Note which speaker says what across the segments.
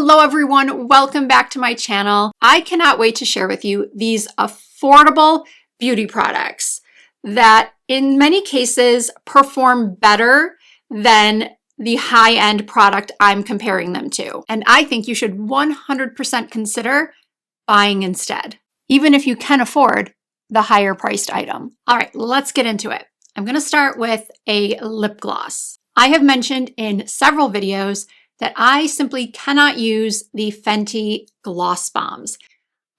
Speaker 1: Hello everyone, welcome back to my channel. I cannot wait to share with you these affordable beauty products that in many cases perform better than the high-end product I'm comparing them to. And I think you should 100% consider buying instead, even if you can afford the higher priced item. All right, let's get into it. I'm gonna start with a lip gloss. I have mentioned in several videos that I simply cannot use the Fenty gloss bombs.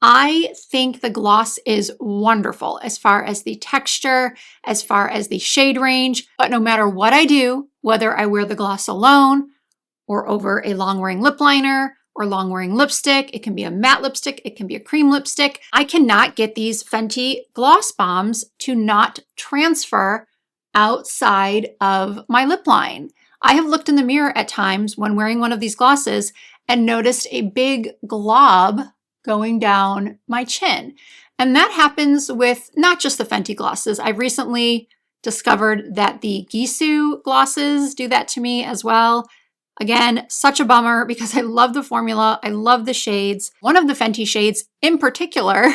Speaker 1: I think the gloss is wonderful as far as the texture, as far as the shade range, but no matter what I do, whether I wear the gloss alone or over a long-wearing lip liner or long-wearing lipstick, it can be a matte lipstick, it can be a cream lipstick, I cannot get these Fenty gloss bombs to not transfer outside of my lip line. I have looked in the mirror at times when wearing one of these glosses and noticed a big glob going down my chin. And that happens with not just the Fenty glosses. I've recently discovered that the Gisou glosses do that to me as well. Again, such a bummer because I love the formula. I love the shades. One of the Fenty shades in particular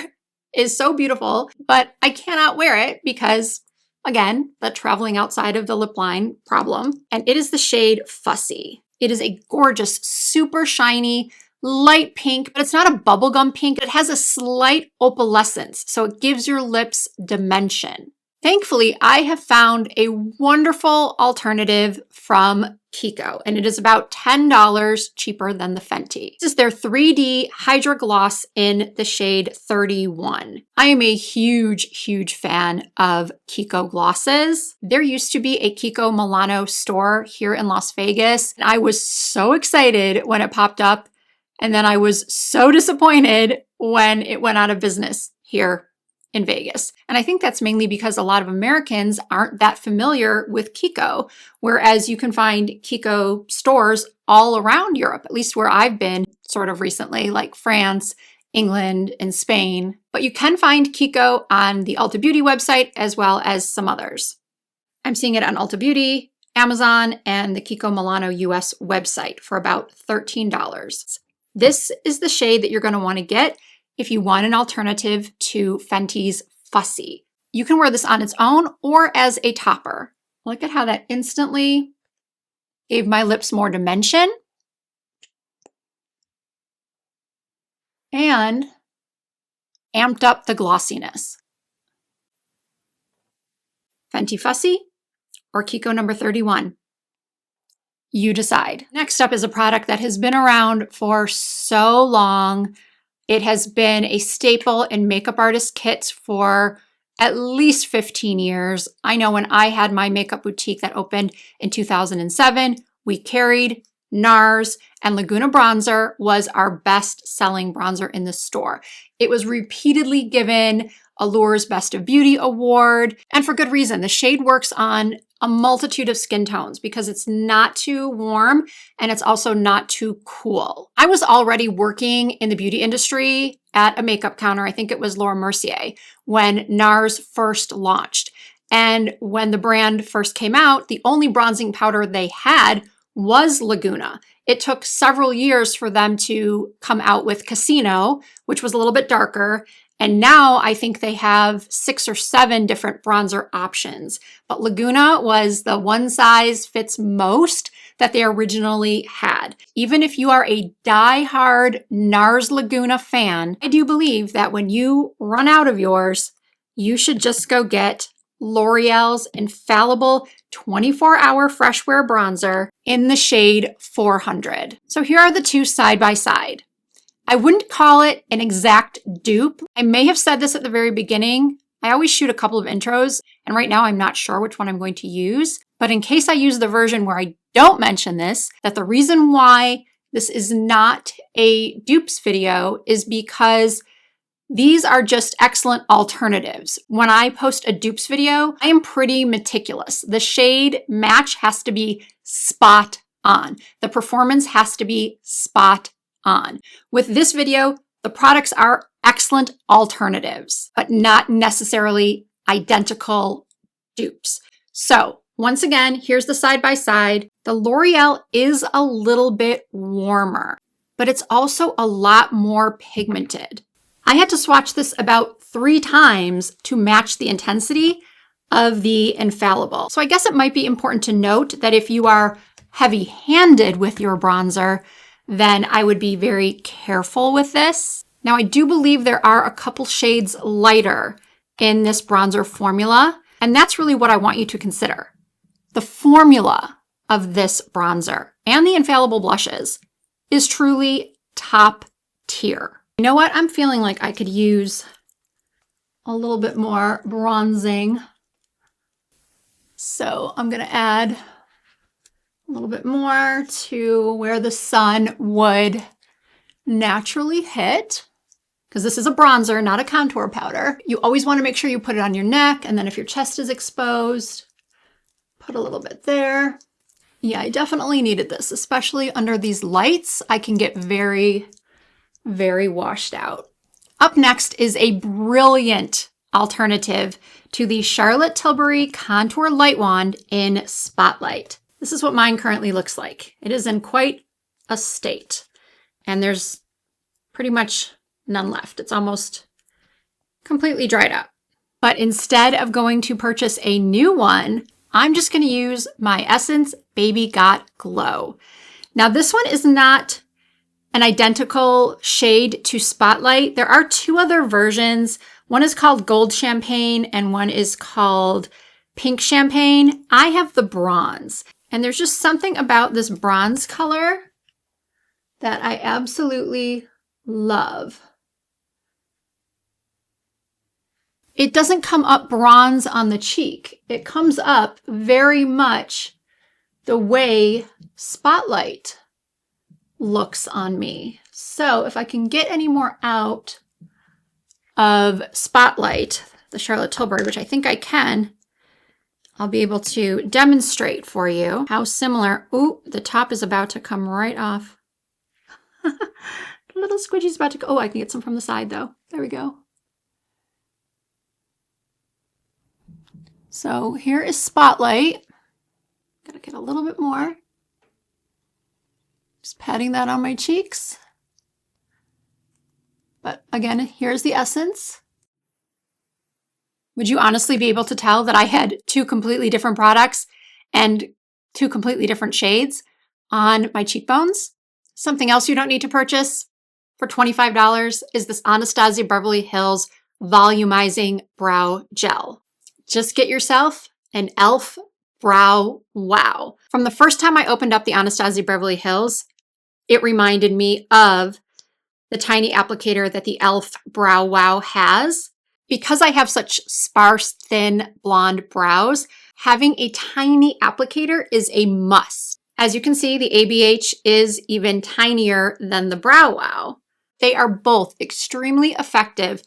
Speaker 1: is so beautiful, but I cannot wear it because again, the traveling outside of the lip line problem. And it is the shade Fussy. It is a gorgeous, super shiny, light pink, but it's not a bubblegum pink. It has a slight opalescence, so it gives your lips dimension. Thankfully, I have found a wonderful alternative from Kiko, and it is about $10 cheaper than the Fenty. This is their 3D Hydra Gloss in the shade 31. I am a huge fan of Kiko glosses. There used to be a Kiko Milano store here in Las Vegas, and I was so excited when it popped up, and then I was so disappointed when it went out of business here in Vegas. And I think that's mainly because a lot of Americans aren't that familiar with Kiko, whereas you can find Kiko stores all around Europe, at least where I've been sort of recently, like France, England, and Spain. But you can find Kiko on the Ulta Beauty website as well as some others. I'm seeing it on Ulta Beauty, Amazon, and the Kiko Milano US website for about $13. This is the shade that you're going to want to get if you want an alternative to Fenty's Fussy. You can wear this on its own or as a topper. Look at how that instantly gave my lips more dimension and amped up the glossiness. Fenty Fussy or Kiko number 31? You decide. Next up is a product that has been around for so long. It has been a staple in makeup artist kits for at least 15 years. I know when I had my makeup boutique that opened in 2007, we carried NARS, and Laguna Bronzer was our best-selling bronzer in the store. It was repeatedly given Allure's Best of Beauty award, and for good reason. The shade works on a multitude of skin tones because it's not too warm and it's also not too cool. I was already working in the beauty industry at a makeup counter, I think it was Laura Mercier, when NARS first launched. And when the brand first came out, the only bronzing powder they had was Laguna. It took several years for them to come out with Casino, which was a little bit darker. And now I think they have 6 or 7 different bronzer options. But Laguna was the one size fits most that they originally had. Even if you are a die-hard NARS Laguna fan, I do believe that when you run out of yours, you should just go get L'Oreal's infallible 24-hour fresh wear bronzer in the shade 400. So here are the two side by side. I wouldn't call it an exact dupe. I may have said this at the very beginning. I always shoot a couple of intros, and right now I'm not sure which one I'm going to use. But in case I use the version where I don't mention this, that the reason why this is not a dupes video is because these are just excellent alternatives. When I post a dupes video, I am pretty meticulous. The shade match has to be spot on. The performance has to be spot on. With this video, the products are excellent alternatives, but not necessarily identical dupes. So once again, here's the side by side. The L'Oreal is a little bit warmer. but it's also a lot more pigmented. I had to swatch this about 3 times to match the intensity of the Infallible. So I guess it might be important to note that if you are heavy-handed with your bronzer, then I would be very careful with this. Now, I do believe there are a couple shades lighter in this bronzer formula, and that's really what I want you to consider. The formula of this bronzer and the Infallible blushes is truly top tier. You know what? I'm feeling like I could use a little bit more bronzing. So I'm going to add a little bit more to where the sun would naturally hit, because this is a bronzer, not a contour powder. You always want to make sure you put it on your neck, and then if your chest is exposed, put a little bit there. Yeah, I definitely needed this, especially under these lights. I can get very, very washed out. Up next is a brilliant alternative to the Charlotte Tilbury Contour Light Wand in Spotlight. This is what mine currently looks like. It is in quite a state, and there's pretty much none left. It's almost completely dried up. But instead of going to purchase a new one, I'm just going to use my Essence Baby Got Glow. Now, this one is not an identical shade to Spotlight. There are 2 other versions. One is called Gold Champagne and one is called Pink Champagne. I have the bronze, and there's just something about this bronze color that I absolutely love. It doesn't come up bronze on the cheek. It comes up very much the way Spotlight looks on me. So if I can get any more out of Spotlight, the Charlotte Tilbury, which I think I can, I'll be able to demonstrate for you how similar. Ooh, the top is about to come right off. Little squidgy's about to go. Oh, I can get some from the side though. There we go. So here is Spotlight. Gotta get a little bit more. Just patting that on my cheeks. But again, here's the Essence. Would you honestly be able to tell that I had 2 completely different products and 2 completely different shades on my cheekbones? Something else you don't need to purchase for $25 is this Anastasia Beverly Hills Volumizing Brow Gel. Just get yourself an e.l.f. Brow Wow. From the first time I opened up the Anastasia Beverly Hills, it reminded me of the tiny applicator that the e.l.f. Brow Wow has. Because I have such sparse, thin, blonde brows, having a tiny applicator is a must. As you can see, the ABH is even tinier than the Brow Wow. They are both extremely effective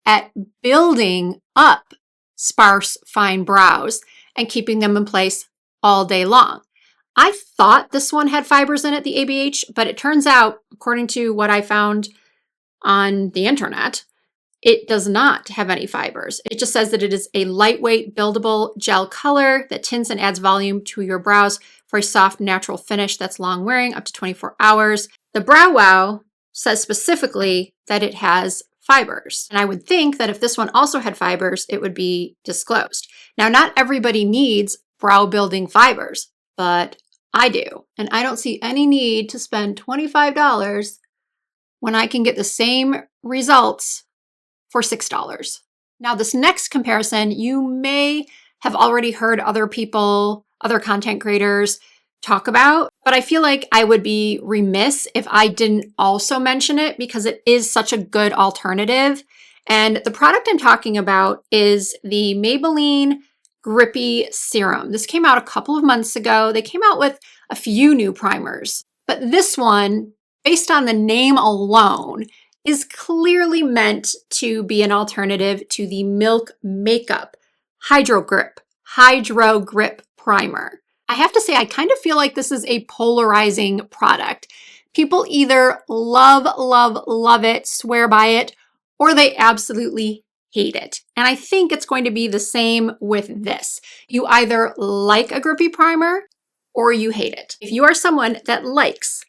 Speaker 1: at building up sparse, fine brows and keeping them in place all day long. I thought this one had fibers in it, the ABH, but it turns out, according to what I found on the internet, it does not have any fibers. It just says that it is a lightweight, buildable gel color that tints and adds volume to your brows for a soft, natural finish that's long wearing, up to 24 hours. The Brow Wow says specifically that it has fibers. And I would think that if this one also had fibers, it would be disclosed. Now, not everybody needs brow building fibers, but I do. And I don't see any need to spend $25 when I can get the same results for $6. Now, this next comparison, you may have already heard other people, other content creators talk about, but I feel like I would be remiss if I didn't also mention it because it is such a good alternative. And the product I'm talking about is the Maybelline Grippy Serum. This came out a couple of months ago. They came out with a few new primers, but this one, based on the name alone, is clearly meant to be an alternative to the Milk Makeup Hydro Grip Primer. I have to say, I kind of feel like this is a polarizing product. People either love, love, love it, swear by it, or they absolutely hate it. And I think it's going to be the same with this. You either like a grippy primer or you hate it. If you are someone that likes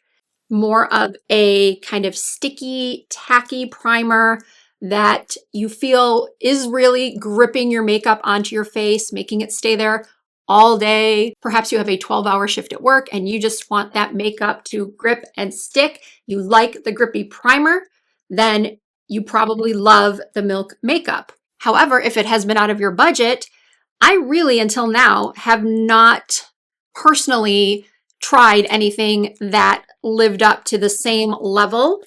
Speaker 1: more of a kind of sticky, tacky primer that you feel is really gripping your makeup onto your face, making it stay there all day. Perhaps you have a 12-hour shift at work and you just want that makeup to grip and stick. You like the Grippy primer, then you probably love the Milk makeup. However, if it has been out of your budget, I really, until now, have not personally tried anything that lived up to the same level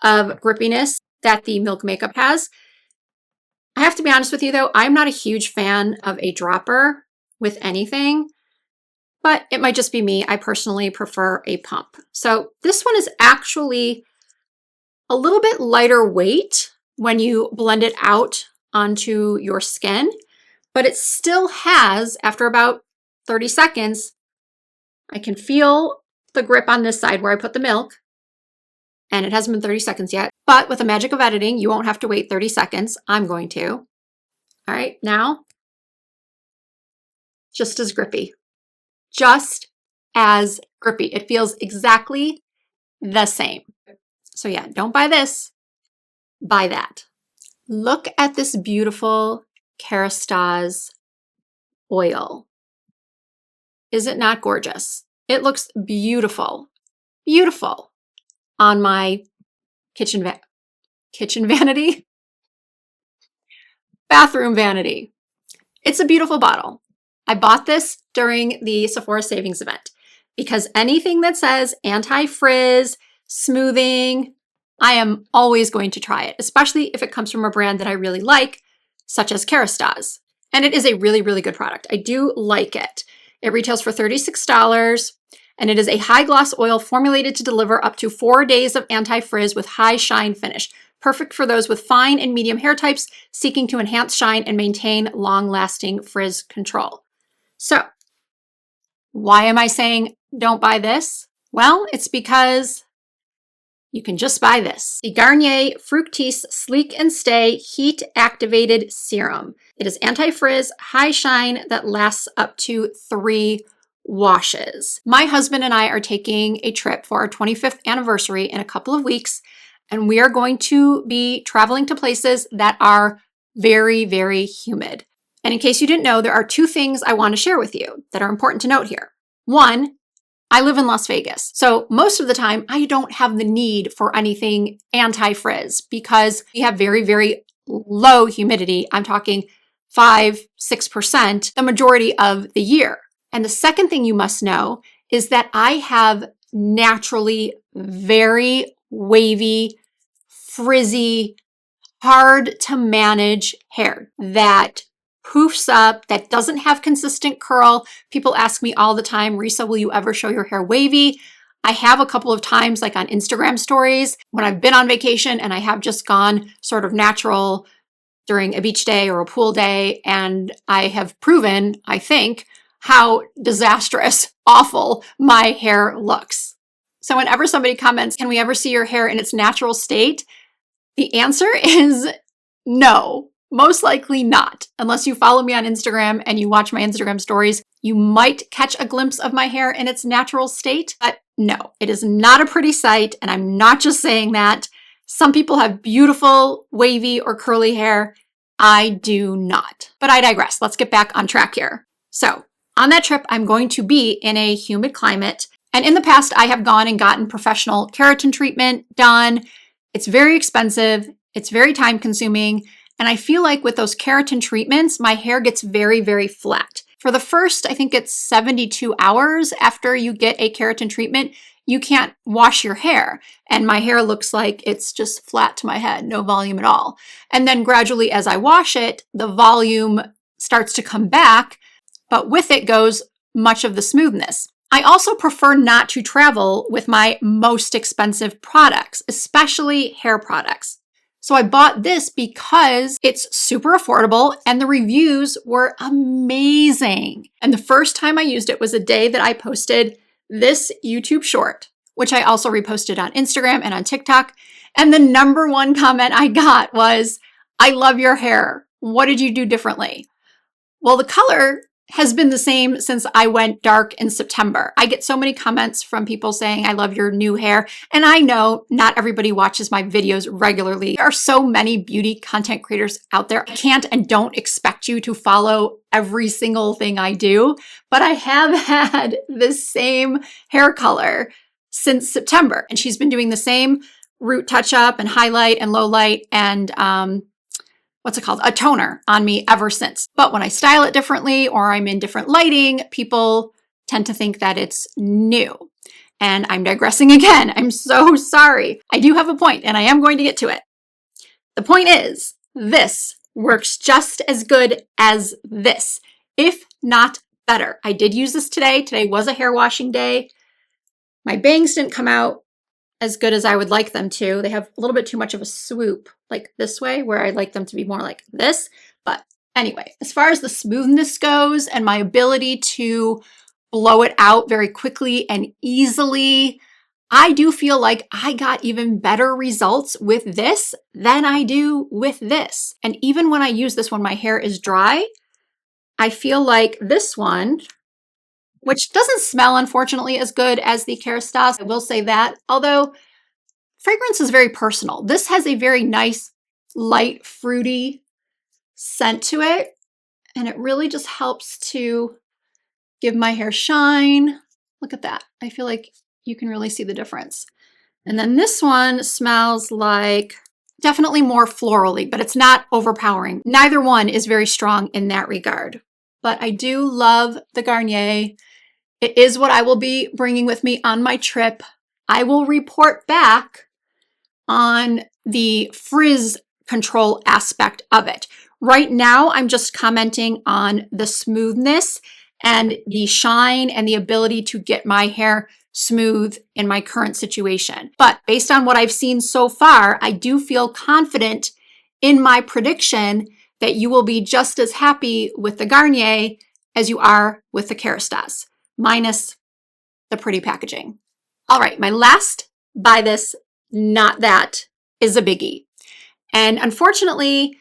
Speaker 1: of grippiness that the Milk makeup has. I have to be honest with you though, I'm not a huge fan of a dropper with anything, but it might just be me. I personally prefer a pump. So this one is actually a little bit lighter weight when you blend it out onto your skin, but it still has, after about 30 seconds, I can feel the grip on this side where I put the Milk, and it hasn't been 30 seconds yet, but with the magic of editing, you won't have to wait 30 seconds. I'm going to. All right, now, just as grippy. Just as grippy. It feels exactly the same. So yeah, don't buy this, buy that. Look at this beautiful Kerastase oil. Is it not gorgeous? It looks beautiful, beautiful on my kitchen vanity, bathroom vanity. It's a beautiful bottle. I bought this during the Sephora savings event because anything that says anti-frizz, smoothing, I am always going to try it, especially if it comes from a brand that I really like, such as Kerastase. And it is a really, really good product. I do like it. It retails for $36, and it is a high gloss oil formulated to deliver up to 4 days of anti-frizz with high shine finish. Perfect for those with fine and medium hair types seeking to enhance shine and maintain long-lasting frizz control. So, why am I saying don't buy this? Well, it's because you can just buy this. The Garnier Fructis Sleek and Stay Heat Activated Serum. It is anti-frizz, high shine that lasts up to 3 washes. My husband and I are taking a trip for our 25th anniversary in a couple of weeks, and we are going to be traveling to places that are very, very humid. And in case you didn't know, there are 2 things I want to share with you that are important to note here. One, I live in Las Vegas, so most of the time I don't have the need for anything anti-frizz because we have very, very low humidity. I'm talking 5-6% the majority of the year. And the second thing you must know is that I have naturally very wavy, frizzy, hard to manage hair that poofs up, that doesn't have consistent curl. People ask me all the time, Risa, will you ever show your hair wavy? I have a couple of times, like on Instagram stories, when I've been on vacation and I have just gone sort of natural during a beach day or a pool day, and I have proven, I think, how disastrous, awful my hair looks. So whenever somebody comments, can we ever see your hair in its natural state? The answer is no, most likely not. Unless you follow me on Instagram and you watch my Instagram stories, you might catch a glimpse of my hair in its natural state, but no, it is not a pretty sight, and I'm not just saying that. Some people have beautiful, wavy, or curly hair. I do not. But I digress. Let's get back on track here. So, on that trip, I'm going to be in a humid climate, and in the past, I have gone and gotten professional keratin treatment done. It's very expensive, it's very time-consuming, and I feel like with those keratin treatments, my hair gets very, very flat. For the first, I think it's 72 hours after you get a keratin treatment, you can't wash your hair. And my hair looks like it's just flat to my head, no volume at all. And then gradually as I wash it, the volume starts to come back, but with it goes much of the smoothness. I also prefer not to travel with my most expensive products, especially hair products. So I bought this because it's super affordable and the reviews were amazing. And the first time I used it was a day that I posted this YouTube short, which I also reposted on Instagram and on TikTok. And the #1 comment I got was, I love your hair. What did you do differently? Well, the color has been the same since I went dark in September. I get so many comments from people saying, I love your new hair. And I know not everybody watches my videos regularly. There are so many beauty content creators out there. I can't and don't expect you to follow every single thing I do, but I have had the same hair color since September. And she's been doing the same root touch up and highlight and low light and what's it called? A toner on me ever since. But when I style it differently or I'm in different lighting, people tend to think that it's new. And I'm digressing again. I'm so sorry. I do have a point and I am going to get to it. The point is, this works just as good as this, if not better. I did use this today. Today was a hair washing day. My bangs didn't come out as good as I would like them to. They have a little bit too much of a swoop, like this way, where I'd like them to be more like this. But anyway, as far as the smoothness goes and my ability to blow it out very quickly and easily, I do feel like I got even better results with this than I do with this. And even when I use this when my hair is dry, I feel like this one, which doesn't smell, unfortunately, as good as the Kerastase. I will say that. Although fragrance is very personal. This has a very nice, light, fruity scent to it. And it really just helps to give my hair shine. Look at that. I feel like you can really see the difference. And then this one smells like definitely more florally, but it's not overpowering. Neither one is very strong in that regard. But I do love the Garnier. It is what I will be bringing with me on my trip. I will report back on the frizz control aspect of it. Right now, I'm just commenting on the smoothness and the shine and the ability to get my hair smooth in my current situation. But based on what I've seen so far, I do feel confident in my prediction that you will be just as happy with the Garnier as you are with the Kerastase, minus the pretty packaging. All right, my last buy this, not that, is a biggie. And unfortunately,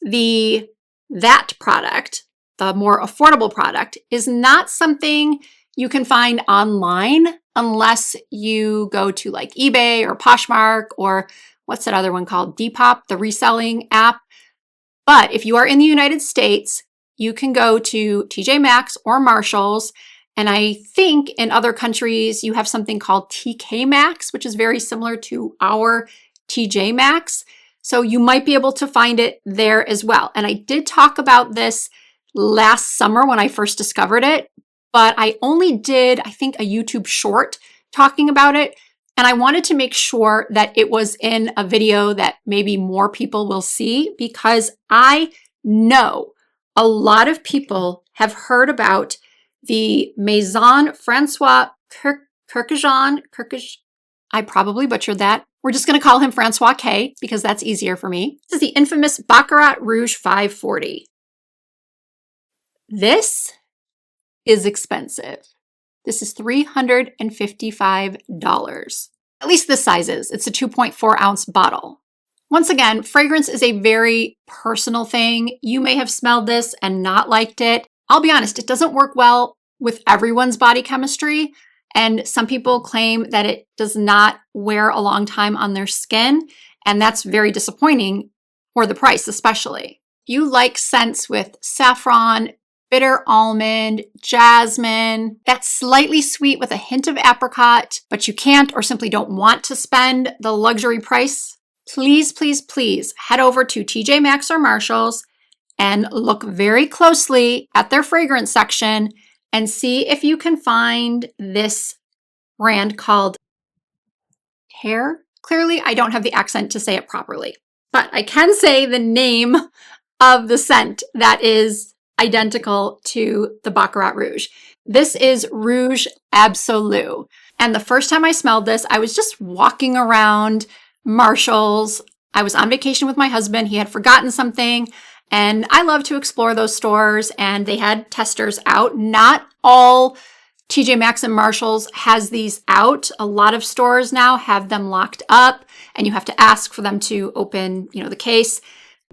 Speaker 1: that product, the more affordable product, is not something you can find online unless you go to like eBay or Poshmark or what's that other one called? Depop, the reselling app. But if you are in the United States, you can go to TJ Maxx or Marshalls. And I think in other countries, you have something called TK Maxx, which is very similar to our TJ Maxx. So you might be able to find it there as well. And I did talk about this last summer when I first discovered it, but I only did, I think, a YouTube short talking about it. And I wanted to make sure that it was in a video that maybe more people will see, because I know a lot of people have heard about the Maison Francois Kurkdjian. I probably butchered that. We're just going to call him Francois K because that's easier for me. This is the infamous Baccarat Rouge 540. This is expensive. This is $355. At least this size is. It's a 2.4 ounce bottle. Once again, fragrance is a very personal thing. You may have smelled this and not liked it. I'll be honest, it doesn't work well with everyone's body chemistry. And some people claim that it does not wear a long time on their skin. And that's very disappointing for the price, especially. If you like scents with saffron, bitter almond, jasmine, that's slightly sweet with a hint of apricot, but you can't or simply don't want to spend the luxury price, please, please, please head over to TJ Maxx or Marshalls and look very closely at their fragrance section and see if you can find this brand called Terre. Clearly, I don't have the accent to say it properly, but I can say the name of the scent that is identical to the Baccarat Rouge. This is Rouge Absolu. And the first time I smelled this, I was just walking around Marshalls. I was on vacation with my husband. He had forgotten something. And I love to explore those stores, and they had testers out. Not all TJ Maxx and Marshalls has these out. A lot of stores now have them locked up, and you have to ask for them to open, the case.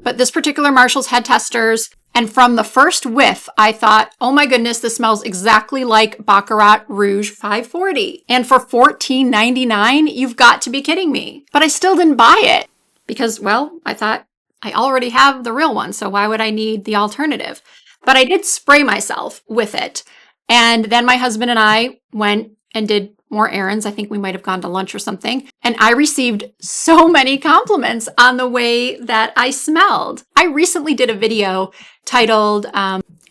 Speaker 1: But this particular Marshalls had testers, and from the first whiff, I thought, oh my goodness, this smells exactly like Baccarat Rouge 540. And for $14.99, you've got to be kidding me. But I still didn't buy it because, well, I thought I already have the real one, so why would I need the alternative? But I did spray myself with it. And then my husband and I went and did more errands. I think we might have gone to lunch or something. And I received so many compliments on the way that I smelled. I recently did a video titled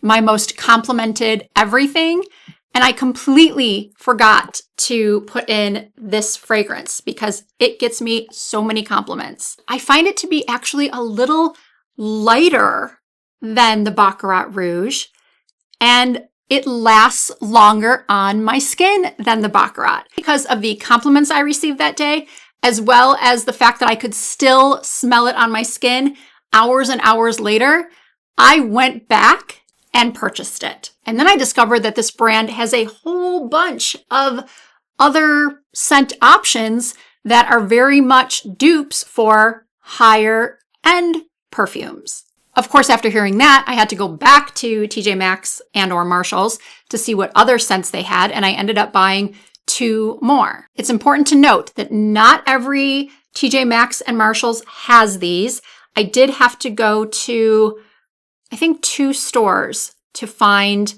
Speaker 1: My Most Complimented Everything. And I completely forgot to put in this fragrance because it gets me so many compliments. I find it to be actually a little lighter than the Baccarat Rouge, and it lasts longer on my skin than the Baccarat because of the compliments I received that day, as well as the fact that I could still smell it on my skin hours and hours later. I went back and purchased it. And then I discovered that this brand has a whole bunch of other scent options that are very much dupes for higher end perfumes. Of course, after hearing that, I had to go back to TJ Maxx and or Marshalls to see what other scents they had, and I ended up buying 2 more. It's important to note that not every TJ Maxx and Marshalls has these. I did have to go to, I think, 2 stores to find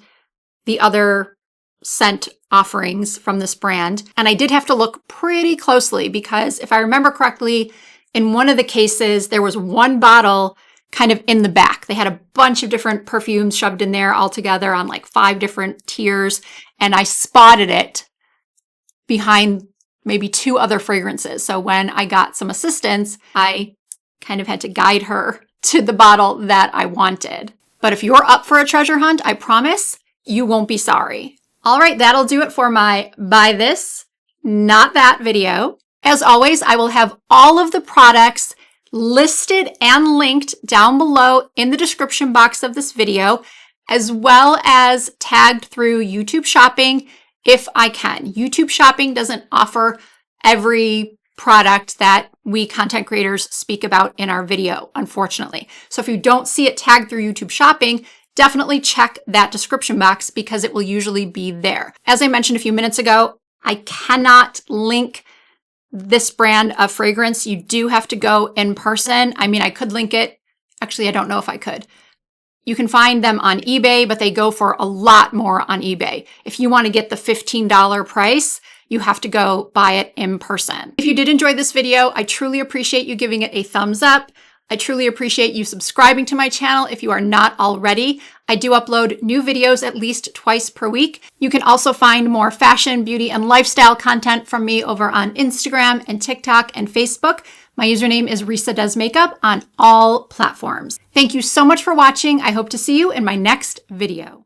Speaker 1: the other scent offerings from this brand. And I did have to look pretty closely because if I remember correctly, in one of the cases, there was one bottle kind of in the back. They had a bunch of different perfumes shoved in there all together on like 5 different tiers. And I spotted it behind maybe 2 other fragrances. So when I got some assistance, I kind of had to guide her to the bottle that I wanted. But if you're up for a treasure hunt, I promise you won't be sorry. All right, that'll do it for my buy this, not that video. As always, I will have all of the products listed and linked down below in the description box of this video, as well as tagged through YouTube Shopping if I can. YouTube Shopping doesn't offer every product that we content creators speak about in our video, unfortunately. So if you don't see it tagged through YouTube Shopping, definitely check that description box because it will usually be there. As I mentioned a few minutes ago, I cannot link this brand of fragrance. You do have to go in person. I mean, I could link it. Actually, I don't know if I could. You can find them on eBay, but they go for a lot more on eBay. If you want to get the $15 price, you have to go buy it in person. If you did enjoy this video, I truly appreciate you giving it a thumbs up. I truly appreciate you subscribing to my channel if you are not already. I do upload new videos at least twice per week. You can also find more fashion, beauty, and lifestyle content from me over on Instagram and TikTok and Facebook. My username is Risa Does Makeup on all platforms. Thank you so much for watching. I hope to see you in my next video.